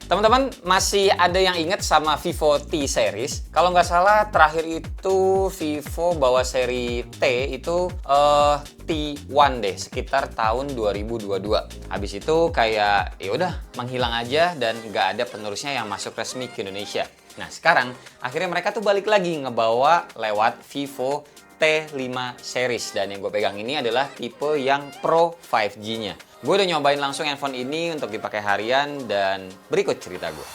Teman-teman masih ada yang ingat sama Vivo T series? Kalau nggak salah terakhir itu Vivo bawa seri T itu T1 deh, sekitar tahun 2022. Habis itu kayak ya udah menghilang aja dan nggak ada penerusnya yang masuk resmi ke Indonesia. Nah sekarang akhirnya mereka tuh balik lagi ngebawa lewat Vivo T5 series, dan yang gue pegang ini adalah tipe yang Pro 5G-nya. Gue udah nyobain langsung handphone ini untuk dipakai harian dan berikut cerita gue.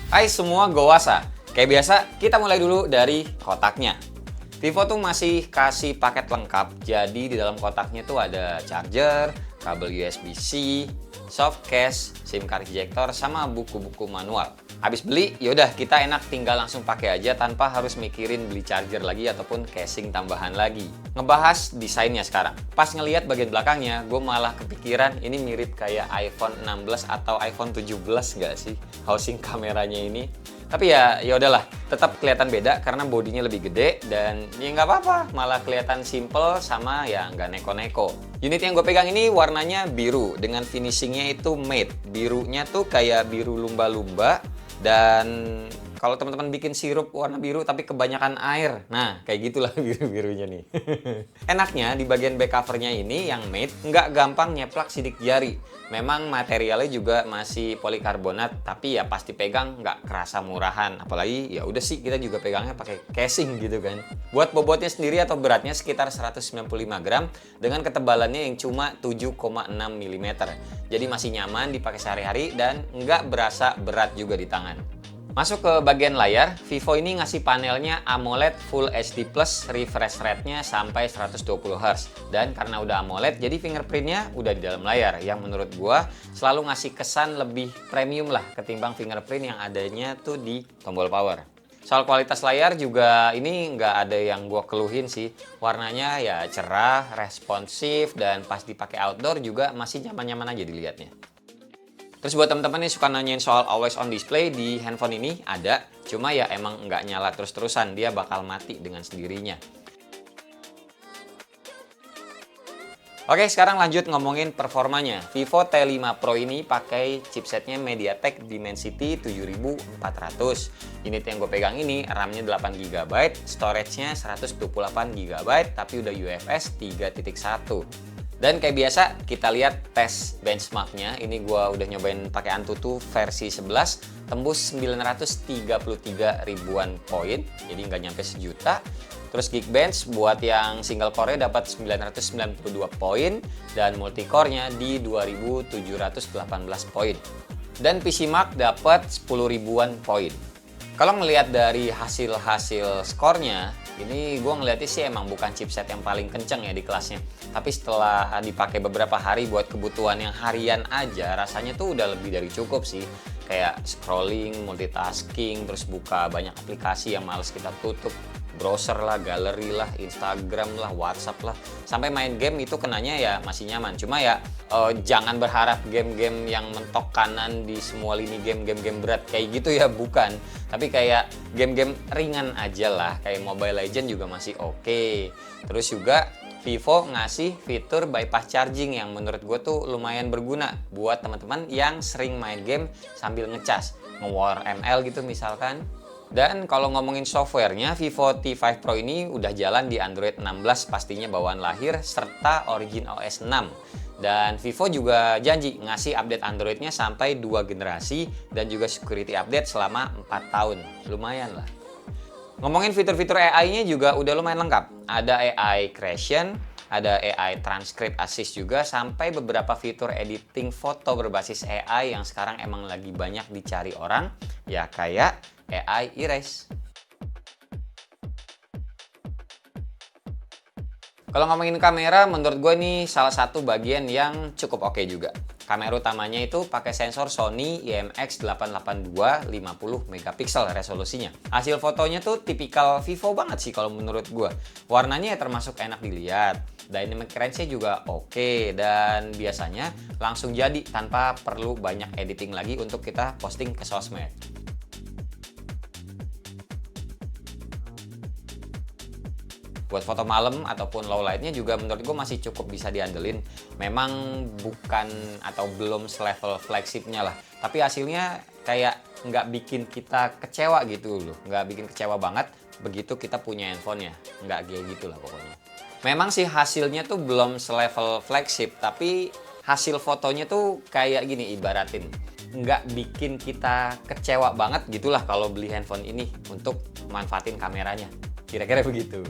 Hai semua gowasa, kayak biasa kita mulai dulu dari kotaknya. Vivo tuh masih kasih paket lengkap, jadi di dalam kotaknya tuh ada charger, kabel USB-C, soft case, SIM card ejector, sama buku-buku manual. Habis beli, yaudah kita enak tinggal langsung pakai aja tanpa harus mikirin beli charger lagi ataupun casing tambahan lagi. Ngebahas desainnya sekarang. Pas ngelihat bagian belakangnya, gue malah kepikiran ini mirip kayak iPhone 16 atau iPhone 17 nggak sih? Housing kameranya ini. Tapi ya udahlah, tetap kelihatan beda karena bodinya lebih gede dan ya nggak apa-apa, malah kelihatan simple sama ya nggak neko-neko. Unit yang gue pegang ini warnanya biru dengan finishingnya itu matte. Birunya tuh kayak biru lumba-lumba, dan kalau teman-teman bikin sirup warna biru tapi kebanyakan air, nah kayak gitulah biru-birunya nih. Enaknya di bagian back covernya ini yang matte nggak gampang nyeplak sidik jari. Memang materialnya juga masih polikarbonat, tapi ya pasti pegang nggak kerasa murahan. Apalagi ya udah sih kita juga pegangnya pakai casing gitu kan. Buat bobotnya sendiri atau beratnya sekitar 195 gram dengan ketebalannya yang cuma 7,6 mm. Jadi masih nyaman dipakai sehari-hari dan nggak berasa berat juga di tangan. Masuk ke bagian layar, Vivo ini ngasih panelnya AMOLED Full HD Plus, refresh rate-nya sampai 120 Hz. Dan karena udah AMOLED, jadi fingerprint-nya udah di dalam layar, yang menurut gua selalu ngasih kesan lebih premium lah ketimbang fingerprint yang adanya tuh di tombol power. Soal kualitas layar juga ini nggak ada yang gua keluhin sih. Warnanya ya cerah, responsif, dan pas dipakai outdoor juga masih nyaman-nyaman aja dilihatnya. Terus buat teman-teman yang suka nanyain soal always on display di handphone ini ada, cuma ya emang nggak nyala terus-terusan, dia bakal mati dengan sendirinya. Oke, sekarang lanjut ngomongin performanya. Vivo T5 Pro ini pakai chipsetnya MediaTek Dimensity 7400. Unit yang gue pegang ini RAM-nya 8GB, storage-nya 128GB, tapi udah UFS 3.1. Dan kayak biasa kita lihat tes benchmarknya. Ini gua udah nyobain pakai Antutu versi 11, tembus 933 ribuan poin, jadi nggak nyampe sejuta. Terus Geekbench buat yang single core dapat 992 poin dan multicore-nya di 2718 poin. Dan PCMark dapat 10 ribuan poin. Kalau ngelihat dari hasil skornya, ini gue ngeliatnya sih emang bukan chipset yang paling kenceng ya di kelasnya. Tapi setelah dipakai beberapa hari buat kebutuhan yang harian aja, rasanya tuh udah lebih dari cukup sih. Kayak scrolling, multitasking, terus buka banyak aplikasi yang males kita tutup. Browser lah, galeri lah, Instagram lah, WhatsApp lah. Sampai main game itu kenanya ya masih nyaman. Cuma ya jangan berharap game-game yang mentok kanan di semua lini game berat kayak gitu ya, bukan. Tapi kayak game-game ringan aja lah, kayak Mobile Legends juga masih oke. Terus juga Vivo ngasih fitur bypass charging yang menurut gue tuh lumayan berguna buat teman-teman yang sering main game sambil ngecas, nge-war ML gitu misalkan. Dan kalau ngomongin softwarenya, Vivo T5 Pro ini udah jalan di Android 16 pastinya bawaan lahir serta Origin OS 6. Dan Vivo juga janji ngasih update Androidnya sampai 2 generasi dan juga security update selama 4 tahun. Lumayan lah. Ngomongin fitur-fitur AI-nya juga udah lumayan lengkap. Ada AI creation, ada AI transcript assist juga, sampai beberapa fitur editing foto berbasis AI yang sekarang emang lagi banyak dicari orang, ya kayak AI erase. Kalau ngomongin kamera, menurut gue ini salah satu bagian yang cukup oke juga. Kamera utamanya itu pakai sensor Sony IMX882 50 megapiksel resolusinya. Hasil fotonya tuh tipikal Vivo banget sih kalau menurut gue. Warnanya ya termasuk enak dilihat. Dynamic range-nya juga oke, dan biasanya langsung jadi tanpa perlu banyak editing lagi untuk kita posting ke sosmed. Buat foto malam ataupun low lightnya juga menurut gue masih cukup bisa diandelin. Memang bukan atau belum selevel flagshipnya lah, tapi hasilnya kayak nggak bikin kita kecewa gitu loh, nggak bikin kecewa banget begitu kita punya handphonenya, nggak kayak gitu lah pokoknya. Memang sih hasilnya tuh belum selevel flagship, tapi hasil fotonya tuh kayak gini, ibaratin nggak bikin kita kecewa banget gitulah kalau beli handphone ini untuk manfaatin kameranya. Kira-kira begitu.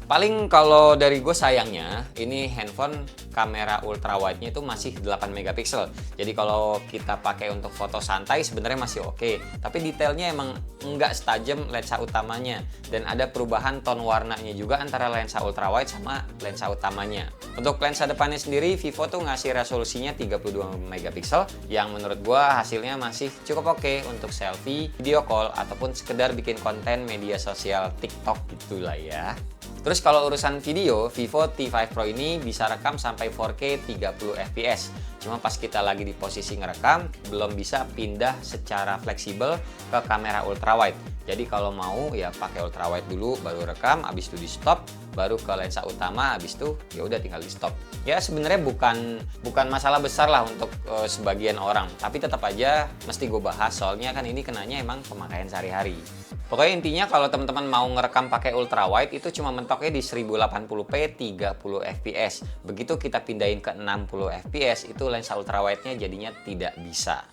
Paling kalau dari gue sayangnya, ini handphone kamera ultrawide-nya itu masih 8 megapiksel. Jadi kalau kita pakai untuk foto santai sebenarnya masih oke. Tapi detailnya emang nggak setajam lensa utamanya. Dan ada perubahan tone warnanya juga antara lensa ultrawide sama lensa utamanya. Untuk lensa depannya sendiri, Vivo tuh ngasih resolusinya 32 megapiksel. Yang menurut gue hasilnya masih cukup oke untuk selfie, video call, ataupun sekedar bikin konten media sosial TikTok gitulah ya. Terus kalau urusan video, Vivo T5 Pro ini bisa rekam sampai 4K 30 fps. Cuma pas kita lagi di posisi ngerekam, belum bisa pindah secara fleksibel ke kamera ultrawide. Jadi kalau mau ya pakai ultrawide dulu, baru rekam, habis itu di stop, baru ke lensa utama, habis itu ya udah tinggal di stop. Ya sebenarnya bukan masalah besar lah untuk sebagian orang, tapi tetap aja mesti gue bahas soalnya kan ini kenanya emang pemakaian sehari-hari. Pokoknya intinya kalau teman-teman mau ngerekam pakai ultrawide itu cuma mentoknya di 1080p 30 fps. Begitu kita pindahin ke 60 fps itu lensa ultrawide-nya jadinya tidak bisa.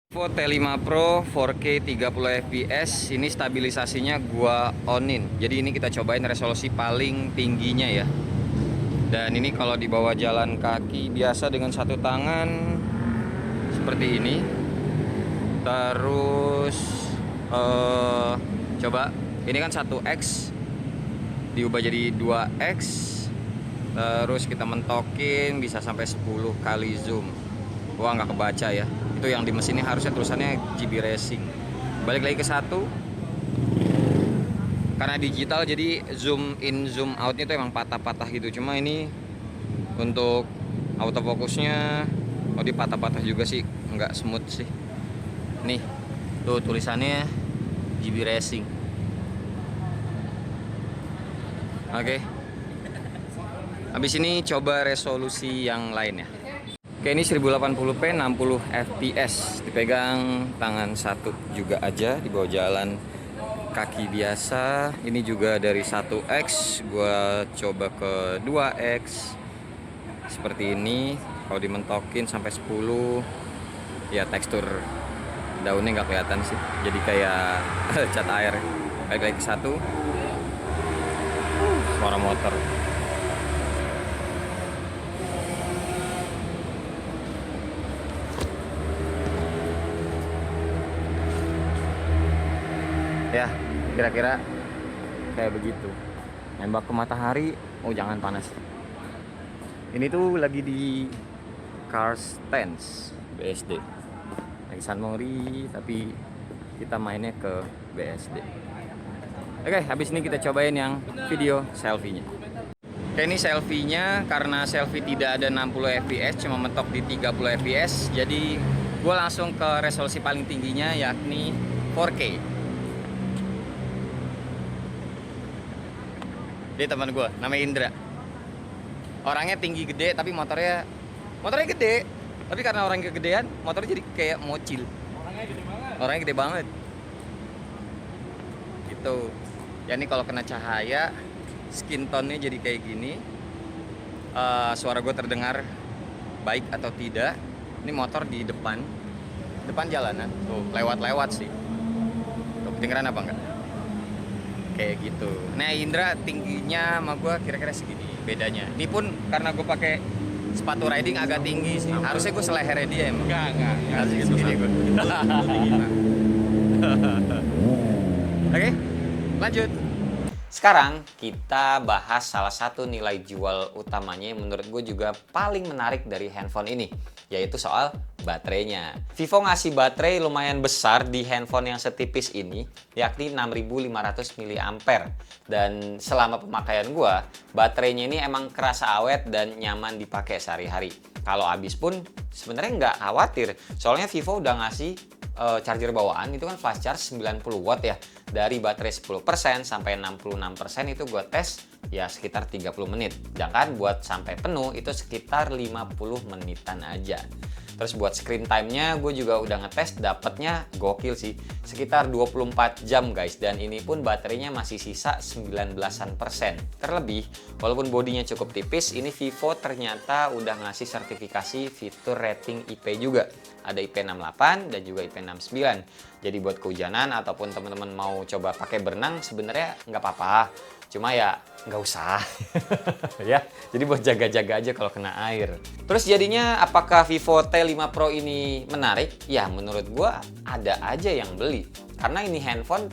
Vivo T5 Pro 4K 30 fps ini stabilisasinya gua onin. Jadi ini kita cobain resolusi paling tingginya ya. Dan ini kalau dibawa jalan kaki biasa dengan satu tangan seperti ini. Terus coba ini kan 1x diubah jadi 2x, terus kita mentokin bisa sampai 10 kali zoom. Wah nggak kebaca ya, itu yang di mesin ini harusnya tulisannya GB Racing. Balik lagi ke 1, karena digital jadi zoom in zoom outnya itu emang patah-patah gitu. Cuma ini untuk autofokusnya dia patah-patah juga sih, nggak smooth sih. Nih tuh tulisannya GB Racing. Oke. Habis ini coba resolusi yang lain ya. Oke, ini 1080p 60 fps. Dipegang tangan satu juga aja, dibawa jalan kaki biasa. Ini juga dari 1x gua coba ke 2x. Seperti ini. Kalau dimentokin sampai 10 ya tekstur daunnya nggak kelihatan sih, jadi kayak cat air. Balik lagi ke 1, suara motor. Ya kira-kira kayak begitu. Nembak ke matahari, oh jangan panas. Ini tuh lagi di Car Stance BSD. Lagi San Mori, tapi kita mainnya ke BSD. Oke, habis ini kita cobain yang video selfie-nya. Oke, ini selfie-nya karena selfie tidak ada 60 fps, cuma mentok di 30 fps. Jadi gue langsung ke resolusi paling tingginya yakni 4K. Dia teman gue, namanya Indra. Orangnya tinggi gede, tapi motornya gede. Tapi karena orang kegedean, motornya jadi kayak mocil. Orangnya gede banget. Gitu. Ya ini kalau kena cahaya, skin tone-nya jadi kayak gini. Suara gue terdengar baik atau tidak. Ini motor di depan jalanan. Tuh, lewat sih. Tuh, kedengeran apa enggak? Kayak gitu. Nah, Indra tingginya sama gue kira-kira segini bedanya. Ini pun karena gue pakai sepatu riding agak tinggi sih. Harusnya gue selehernya dia emang. Enggak. Harusnya segini gue. Oke, lanjut. Sekarang kita bahas salah satu nilai jual utamanya yang menurut gue juga paling menarik dari handphone ini, yaitu soal baterainya. Vivo ngasih baterai lumayan besar di handphone yang setipis ini, yakni 6500 mAh. Dan selama pemakaian gue, baterainya ini emang kerasa awet dan nyaman dipakai sehari-hari. Kalau habis pun sebenarnya nggak khawatir, soalnya Vivo udah ngasih charger bawaan itu kan fast charge 90 watt ya. Dari baterai 10% sampai 66% itu gue tes ya sekitar 30 menit. Sedangkan buat sampai penuh itu sekitar 50 menitan aja. Terus buat screen time-nya gue juga udah ngetes, dapatnya gokil sih. Sekitar 24 jam guys, dan ini pun baterainya masih sisa 19%. Terlebih, walaupun bodinya cukup tipis, ini Vivo ternyata udah ngasih sertifikasi fitur rating IP juga. Ada IP68 dan juga IP69. Jadi buat kehujanan ataupun teman-teman mau coba pakai berenang sebenarnya nggak apa-apa. Cuma ya nggak usah ya, jadi buat jaga-jaga aja kalau kena air. Terus jadinya apakah Vivo T5 Pro ini menarik? Ya menurut gua ada aja yang beli, karena ini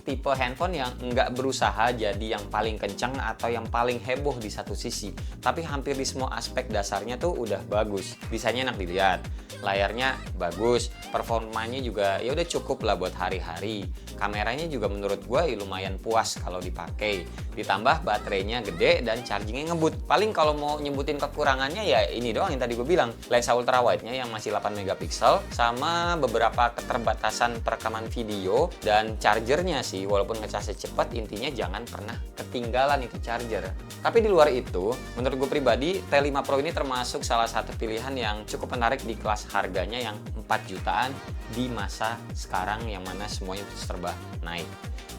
tipe handphone yang nggak berusaha jadi yang paling kencang atau yang paling heboh di satu sisi, tapi hampir di semua aspek dasarnya tuh udah bagus. Desainnya enak dilihat, layarnya bagus, performanya juga ya udah cukup lah buat hari-hari. Kameranya juga menurut gue lumayan puas kalau dipakai. Ditambah baterainya gede dan chargingnya ngebut. Paling kalau mau nyebutin kekurangannya ya ini doang yang tadi gue bilang. Lensa ultrawide-nya yang masih 8 megapiksel sama beberapa keterbatasan perekaman video dan chargernya sih. Walaupun ngecasnya cepat, intinya jangan pernah ketinggalan itu charger. Tapi di luar itu, menurut gue pribadi T5 Pro ini termasuk salah satu pilihan yang cukup menarik di kelas harganya yang 4 jutaan di masa sekarang yang mana semuanya serba naik.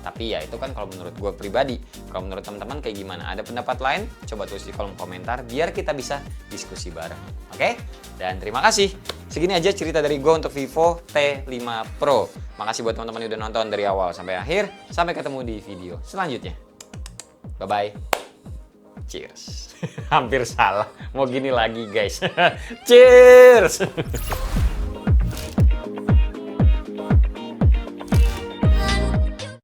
Tapi ya itu kan kalau menurut gue pribadi. Kalau menurut teman-teman kayak gimana? Ada pendapat lain? Coba tulis di kolom komentar biar kita bisa diskusi bareng. Oke? Dan terima kasih. Segini aja cerita dari gue untuk Vivo T5 Pro. Makasih buat teman-teman yang udah nonton dari awal sampai akhir. Sampai ketemu di video selanjutnya. Bye-bye. Cheers. Hampir salah. Mau gini lagi guys. Cheers.